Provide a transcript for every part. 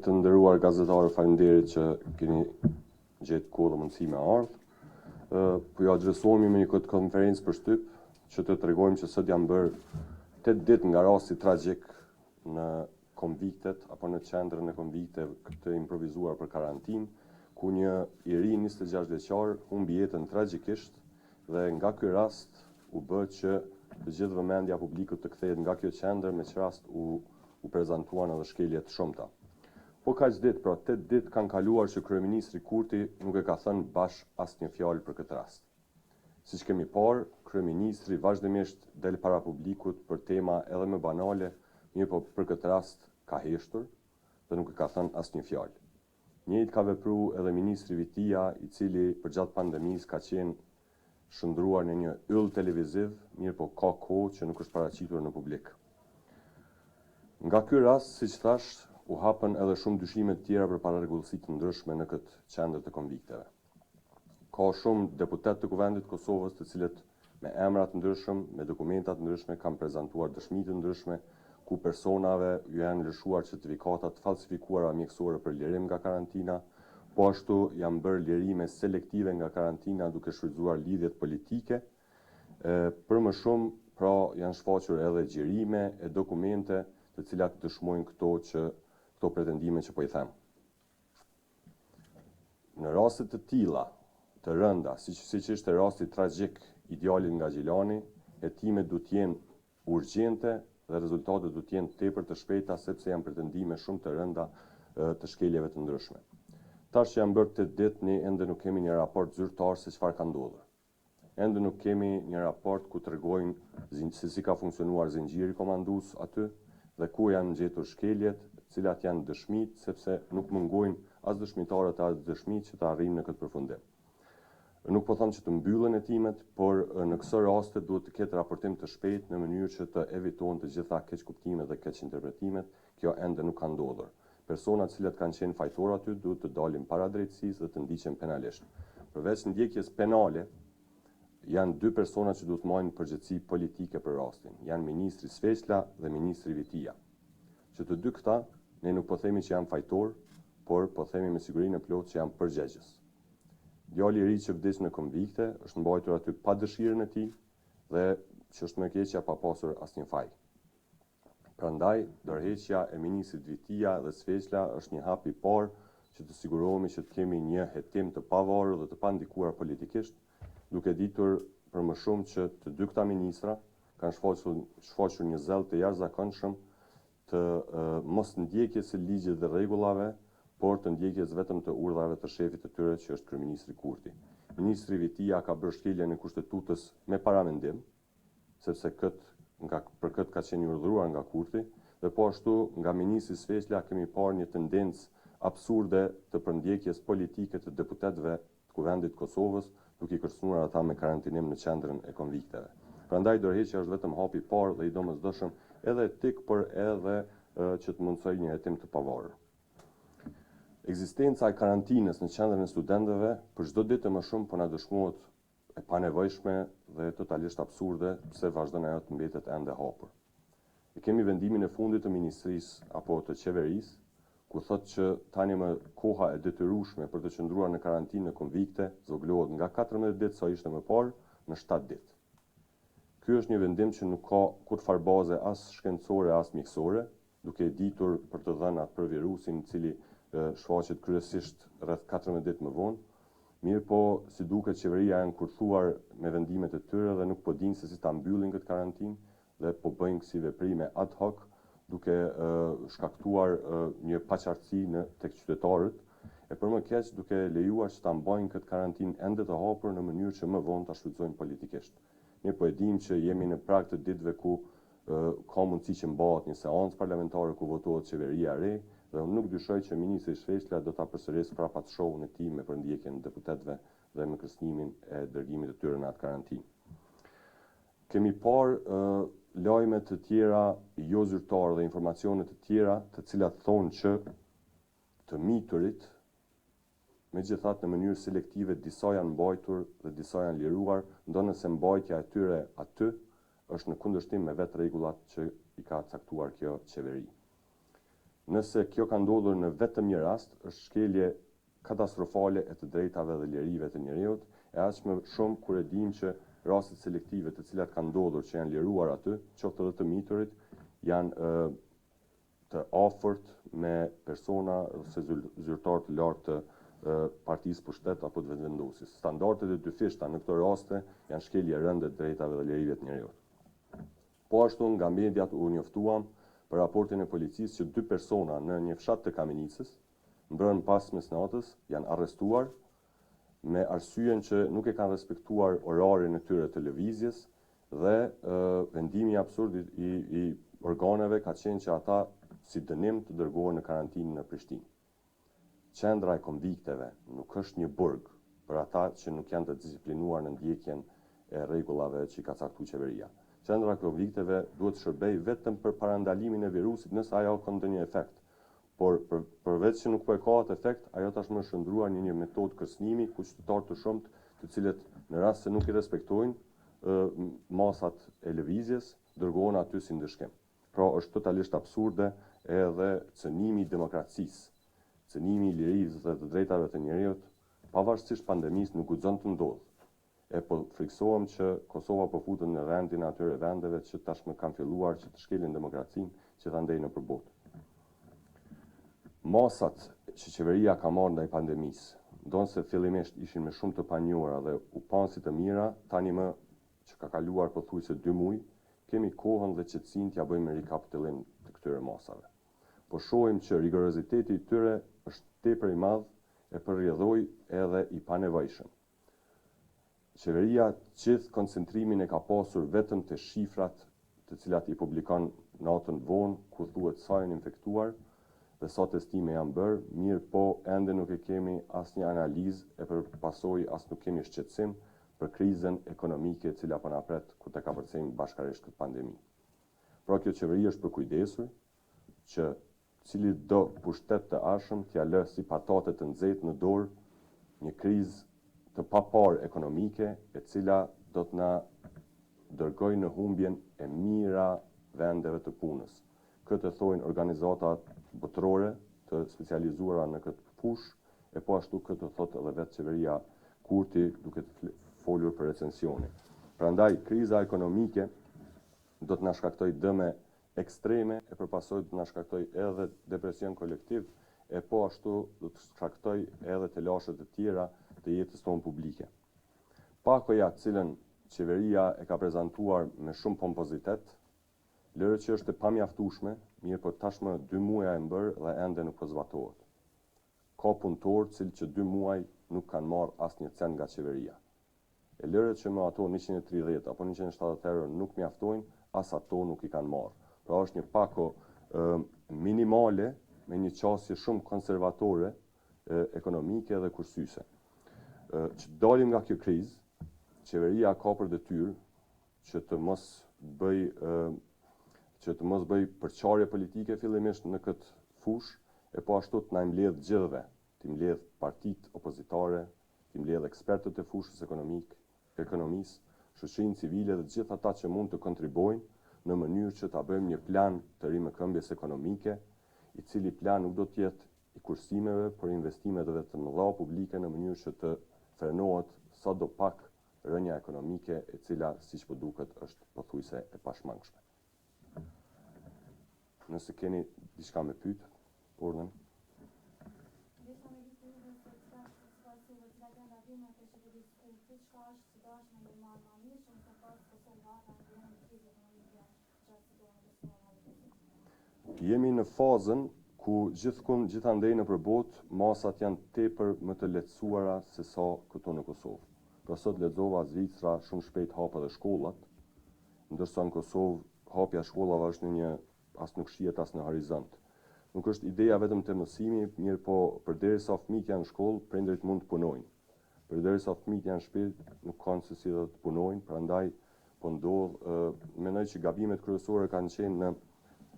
Të nderuar gazetarë, faleminderit që keni gjetë kohë dhe mundësi me ardhë. Po ju adresohemi me një këtë konferencë për shtyp që të tregojmë që sot janë bërë 8 ditë nga rasti tragjik në konviktet apo në qendrën e konvikteve të improvizuar për karantinë, ku një i ri 26 vjeçar humbi jetën tragjikisht dhe nga ky rast u bë që të gjithë vëmendja publike të kthehet nga kjo qendër, me që rast u prezantuan edhe shkelje të shumta. Po kaq ditë, pra 8 ditë kanë kaluar që kryeministri Kurti nuk e ka thënë bash asnjë fjalë për këtë rast. Siç kemi parë, kryeministri vazhdimisht del para publikut për tema edhe më banale, mirë po për këtë rast ka heshtur dhe nuk e ka thënë asnjë fjalë. Njëjtë ka vepruar edhe ministri Vitia, i cili përgjatë pandemisë ka qenë shndruar në një yll televiziv, mirë po ka kohë që nuk është paraqitur në publik. Nga ky rast, siç thash, u hapën edhe shumë dyshime të tjera për pararregullsi të ndryshme në këtë qendër të konvikteve. Ka shumë deputet të Kuvendit të Kosovës, të cilët me emra të ndryshëm, me dokumenta të ndryshme kanë prezantuar dëshmi të ndryshme, ku personave ju janë lëshuar certifikata të falsifikuara mjekësore për lirim nga karantina, po ashtu janë bërë lirime selektive nga karantina duke shfrytzuar lidhjet politike. Për më shumë, pra janë shfaqur edhe gjirime e dokumente të cilat dëshmojnë këto pretendime që po i them. Në raste të tilla, të rënda, siç ishte rasti tragjik i djalit nga Gjilani, hetimet duhet të jenë urgjente dhe rezultatet duhet të jenë tepër të shpejta, sepse janë pretendime shumë të rënda të shkeljeve të ndryshme. Tash që janë bërë 8 ditë, ne ende nuk kemi një raport zyrtar se çfarë ka ndodhur. Ende nuk kemi një raport ku tregojnë se si ka funksionuar zinxhiri komandues aty dhe ku janë gjetur shkeljet, cilat janë dëshmitë, sepse nuk mungojnë as dëshmitarët as dëshmitë që të arrijnë në këtë përfundim. Nuk po them që të mbyllen hetimet, por në këso raste duhet të ketë raportim të shpejtë në mënyrë që të evitohen të gjitha keqkuptimet dhe keqinterpretimet. Kjo ende nuk ka ndodhur. Personat të cilët kanë qenë fajtorë aty duhet të dalin para drejtësisë dhe të ndiqen penalisht. Përveç ndjekjes penale, janë 2 persona që duhet marrin përgjegjësi politike për rastin. Janë ministri Sveçla dhe ministri Vitia. Që të dy këta, ne nuk po themi që janë fajtor, por po themi me sigurinë e plotë që janë përgjegjës. Djali i ri që vdes në konvikte është mbajtur aty pa dëshirën e tij dhe që është më keqja pa pasur asnjë faj. Prandaj, ndërheqja e ministrit Vitia dhe Sveçla është një hap i parë që të sigurohemi që të kemi një hetim të pavarur dhe të pandikuar politikisht, duke ditur për më shumë që të dy këta ministra kanë shfaqur një zell të jashtëzakonshëm të mos ndjekjes së ligjit dhe rregullave, por të ndjekjes vetëm të urdhrave të shefit të tyre, që është kryeministri Kurti. Ministri Vitia ka bërë shkeljen e kushtetutës me paramendim, sepse për këtë ka qenë urdhëruar nga Kurti, dhe po ashtu nga ministri Sveçla kemi parë një tendencë absurde të përndjekjes politike të deputetëve të Kuvendit të Kosovës, duke i kërcënuar ata me karantinim në qendrën e konvikteve. Prandaj ndërheqja është vetëm hapi i parë dhe i domosdoshëm edhe etik, por edhe që të mundsojë një hetim të pavarur. Ekzistenca e karantinës në qendrën e studentëve për çdo ditë më shumë po na dëshmohet e panevojshme dhe totalisht absurde, pse vazhdon ajo të mbetet ende hapur. E kemi vendimin e fundit të ministrisë apo të qeverisë, ku thotë që tani më koha e detyrueshme për të qëndruar në karantinë në konvikte zoglohet nga 14 ditë sa ishte më parë në 7 ditë. Ky është një vendim që nuk ka kurrfarë baze as shkencore as mjekësore, duke ditur për të dhënat për virusin, i cili shfaqet kryesisht rreth 14 ditë më vonë. Mirë po, si duket qeveria janë kurthuar me vendimet e tyre dhe nuk po dinë se si ta mbyllin këtë karantinë dhe po bëjnë kësi veprime ad hoc, duke shkaktuar një paqartësi tek qytetarët, e për më keq duke lejuar që ta mbajnë këtë karantinë ende të hapur në mënyrë që më vonë ta shfrytëzojnë politikisht. Ne po e dimë që jemi në prag të ditëve ku ka mundësi që mbahet një seancë parlamentare ku votohet qeveria e re, dhe unë nuk dyshoj që ministri Sveçla do ta përsërisë prapat shohun e tij me përndjekjen e deputetëve dhe me kërcënimin e dërgimit të tyre në atë karantinë. Kemi parë lajme të tjera jo zyrtare dhe informacione të tjera të cilat thonë që të miturit, megjithatë në mënyrë selektive disa janë mbajtur dhe disa janë liruar, ndonëse mbajtja e tyre aty është në kundërshtim me vetë rregullat që i ka caktuar kjo qeveri. Nëse kjo ka ndodhur në vetëm një rast, është shkelje katastrofale e të drejtave dhe lirive të njerëzit, e aq më shumë kur e dim që rastet selektive të cilat kanë ndodhur që janë liruar aty, qoftë edhe të miturit, janë të afërt me persona ose zyrtar të lartë të partisë pushtet apo të vendvendosis. Standardet e dyfishta në këto raste janë shkelje rënde të drejtave dhe lirive të njerëzit. Po ashtu nga mediat u njoftuam për raportin e policisë që 2 persona në një fshat të Kamenicës, mbrëm pas mesnatës, janë arrestuar me arsyeën që nuk e kanë respektuar orarin e tyre të lëvizjes dhe vendimi absurd i organeve ka qenë që ata si dënim të dërgohen në karantinë në Prishtinë. Qendra e konvikteve nuk është një burg për ata që nuk janë të disiplinuar në ndjekjen e rregullave që ka caktuar qeveria. Qendra e konvikteve duhet shërbej vetëm për parandalimin e virusit nëse ajo ka ndonjë efekt. Por përveç që nuk po e ka atë efekt, ajo tashmë është shndruar në një metodë kërcënimi ku qytetarë të shumt, të cilët në rast se nuk i respektojnë masat e lëvizjes, dërgohen aty si ndëshkim. Pra është totalisht absurde edhe cënimi i demokracisë, cënimi i lirisë dhe të drejtave të njerëzit, pavarësisht pandemisë, nuk guxon të ndodhë. E po friksohem që Kosova po futet në rendin e atyre vendeve që tashmë kanë filluar që të shkelin demokracinë që ta ndejnë nëpër botë. Masat që qeveria ka marrë ndaj pandemisë, ndonse fillimisht ishin me shumë të panjohura dhe u panë si të mira, tani më që ka kaluar pothuajse 2 muaj, kemi kohën dhe qetësinë t'ja bëjmë rikapitulim të këtyre masave. Po shohim që rigoroziteti i tyre është tepër i madh e përrjedhoi edhe i panevojshëm. Qeveria gjithë koncentrimin e ka pasur vetëm te shifrat të cilat i publikon natën vonë ku thuhet sa janë infektuar dhe sa testime janë bërë, mirë po ende nuk e kemi asnjë analizë e për pasojë as nuk kemi shqetësim për krizën ekonomike e cila po na pret kur të kapërcejmë bashkërisht këtë pandemi. Pra kjo qeveri është përkujdesur që cili do pushtet të ashëm t'ja lë si patate të nxehtë në dorë një krizë të papar ekonomike e cila do të na dërgojë në humbjen e mira vendeve të punës. Këtë thojnë organizatat botërore të specializuara në këtë fushë, e po ashtu këtë thotë edhe vetë qeveria Kurti duke të folur për recensione. Prandaj kriza ekonomike do të na shkaktojë dëme ekstreme e përpasojë do të na shkaktojë edhe depresion kolektiv, e po ashtu do të shkaktojë edhe të lashët të tjera të jetës tonë publike. Pakoja cilën qeveria e ka prezantuar me shumë pompozitet, lërë që është e pamjaftueshme, mirë po tashmë 2 muaja e mbërë dhe ende nuk po zbatohet. Ka punëtorë cilë që 2 muaj nuk kanë marrë asnjë cent nga qeveria. E lërë që me ato 130 apo 170 euro nuk mjaftojnë, as ato nuk i kanë marrë. Pra është një pako minimale me një qasje shumë konservatore ekonomike dhe kursyese. Që dalim nga kjo krizë, qeveria ka për detyrë që të mos bëj përçarje politike fillimisht në këtë fushë, e po ashtu të na mbledh gjithëve, të mbledh partitë opozitare, të mbledh ekspertët e fushës ekonomisë, shoqërinë civile dhe gjithë ata që mund të kontribuojnë në mënyrë që ta bëjmë një plan të rimëkëmbjes ekonomike, i cili plan nuk do të jetë i kursimeve, por investimeve të mëdha publike në mënyrë që të frenohet sado pak rënja ekonomike e cila siç po duket është pothuajse e pashmangshme. Nëse keni diçka me pyet, urdhën. Jemi në fazën ku gjithandej në përbot masat janë tepër më të lehtësuara se sa këtu në Kosovë. Pra sot lexova Zvicra shumë shpejt hapa dhe shkollat, ndërsa në Kosovë hapja e shkollave është në një as nuk shihet as në horizont. Nuk është ideja vetëm të mësimi, mirë po përderisa fëmijët janë në shkollë, prindërit mund të punojnë. Përderisa fëmijët janë në shtëpi, nuk kanë se si do të punojnë, prandaj po mendoj që gabimet kryesore kanë qenë në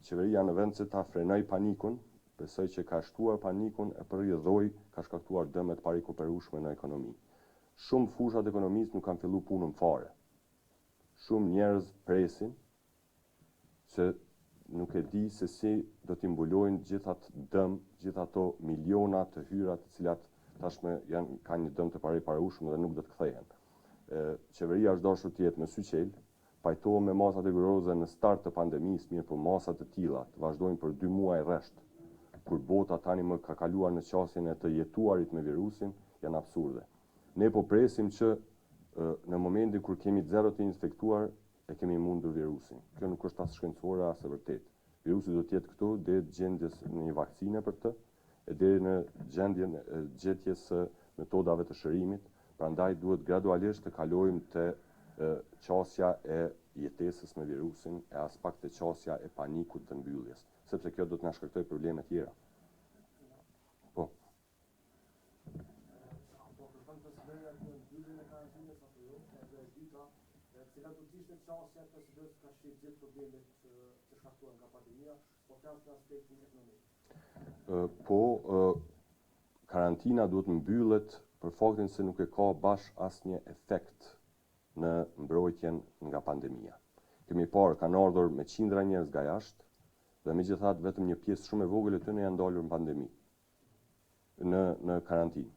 qeveria në vend se ta frenoj panikun, besoj që ka shtuar panikun e përrjedhoi, ka shkaktuar dëme të parikuperueshme në ekonomi. Shumë fushat e ekonomisë nuk kanë filluar punën fare. Shumë njerëz presin që nuk e di se si do t'i mbulojnë gjitha ato miliona të hyra të cilat tashme kanë një dëm të paraushëm dhe nuk do të kthehen. Qeveria është dashur të jetë me sy qel, pajtohem me masat e rigoroze në start të pandemisë, mirë po masat të tilla të vazhdojnë për 2 muaj rresht, kur bota tani më ka kaluar në qasjen e të jetuarit me virusin, janë absurde. Ne po presim që në momentin kur kemi 0 të infektuar, e kemi mundur virusin. Kjo nuk është as shkencore as e vërtet. Virusi do të jetë këtu deri gjendjes në një vaksine për të, e deri në gjendjen e gjetjes së metodave të shërimit. Prandaj duhet gradualisht të kalojmë te qasja e jetesës me virusin e as pak te qasja e panikut të mbylljes, sepse kjo do të na shkaktojë probleme tjera. Po. Cilat do të ishte qasja PSD-s ka shqip gjithë problemet që shkaktuan nga pandemia, po flas në aspektin ekonomik. Karantina duhet mbyllet për faktin se nuk e ka bash asnjë efekt në mbrojtjen nga pandemia. Kemi parë kanë ardhur me qindra njerëz nga jashtë dhe megjithatë vetëm një pjesë shumë e vogël e tyre janë dalur në pandemi, në karantinë.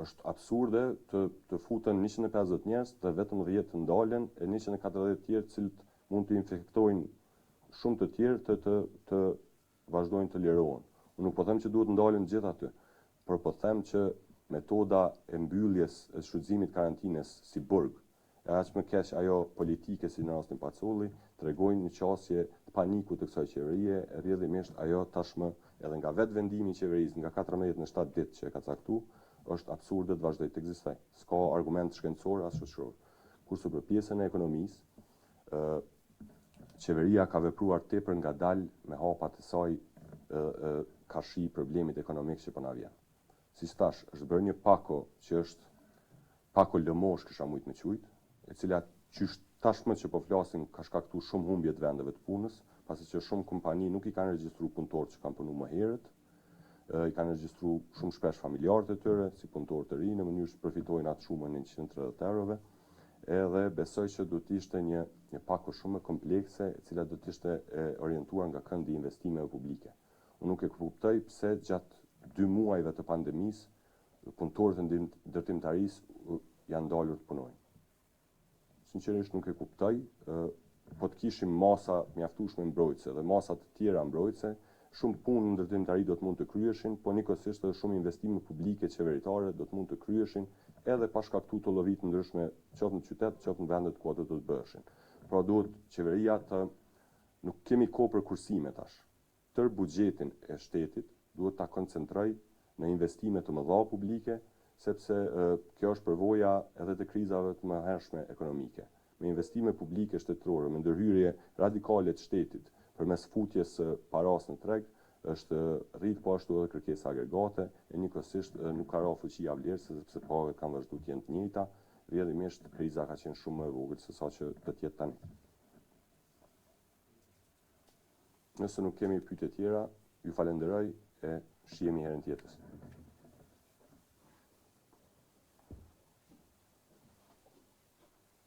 Është absurde të futen 150 njerëz dhe vetëm 10 të ndalen e 140 tjerë të cilët mund të infektojnë shumë të tjerë të vazhdojnë të lirohen. Unë nuk po them që duhet ndalen gjithë aty, por po them që metoda e mbylljes e shfrytëzimit karantinës si burg, e aq më keq ajo politike si në rastin Pacolli, tregojnë një qasje të panikut të kësaj qeverie, e rrjedhimisht ajo tashmë edhe nga vetë vendimi i qeverisë nga 14 në 7 ditë që e ka caktuar, është absurde të vazhdoj të ekzistojë. S'ka argument shkencor as shoqëror. Kurse për pjesën e ekonomisë, qeveria ka vepruar tepër ngadalë me hapat e saj ka shi problemit ekonomik që po na vjen. Si thash, është bërë një pako që është pako lëmosh kisha mujt me quajt, e cila qysh tashmë që po flasim ka shkaktuar shumë humbje të vendeve të punës, pasi që shumë kompani nuk i kanë regjistruar punëtorët që kanë punuar më herët, i kanë regjistruar shumë shpesh familjarët e tyre si punëtorë të rinj në mënyrë që përfitojnë atë shumën e 130 eurove, edhe besoj që do të ishte një pako shumë më komplekse, e cila do të ishte orientuar nga këndi investimeve publike. Unë nuk e kuptoj pse gjatë 2 muajve të pandemisë punëtorët e ndërtimtarisë janë dalur të punojnë. Sinqerisht nuk e kuptoj, po të kishim masa mjaftueshme mbrojtëse dhe masa të tjera mbrojtëse, shumë punë në ndërtimtari do të mund të kryeshin, po njëkohësisht edhe shumë investime publike qeveritare do të mund të kryeshin, edhe pa shkaktuar të llovi të ndryshme, qoftë në qytet, qoftë në vendet ku ato do të bëheshin. Pra duhet qeveria nuk kemi kohë për kursime tash. Tër buxhetin e shtetit duhet ta koncentroj në investime të mëdha publike, sepse kjo është përvoja edhe të krizave të mëhershme ekonomike. Me investime publike shtetërore, me ndërhyrje radikale të shtetit, përmes futjes paras në treg, është rrit po ashtu edhe kërkesa agregate, e njëkohësisht nuk ka ra fuqia vlerëse sepse pagat kanë vazhduar të jenë të njëjta, rrjedhimisht kriza ka qenë shumë më e vogël se sa që do të jetë tani. Nëse nuk kemi pyetje tjera, ju falenderoj e shihemi herën tjetër.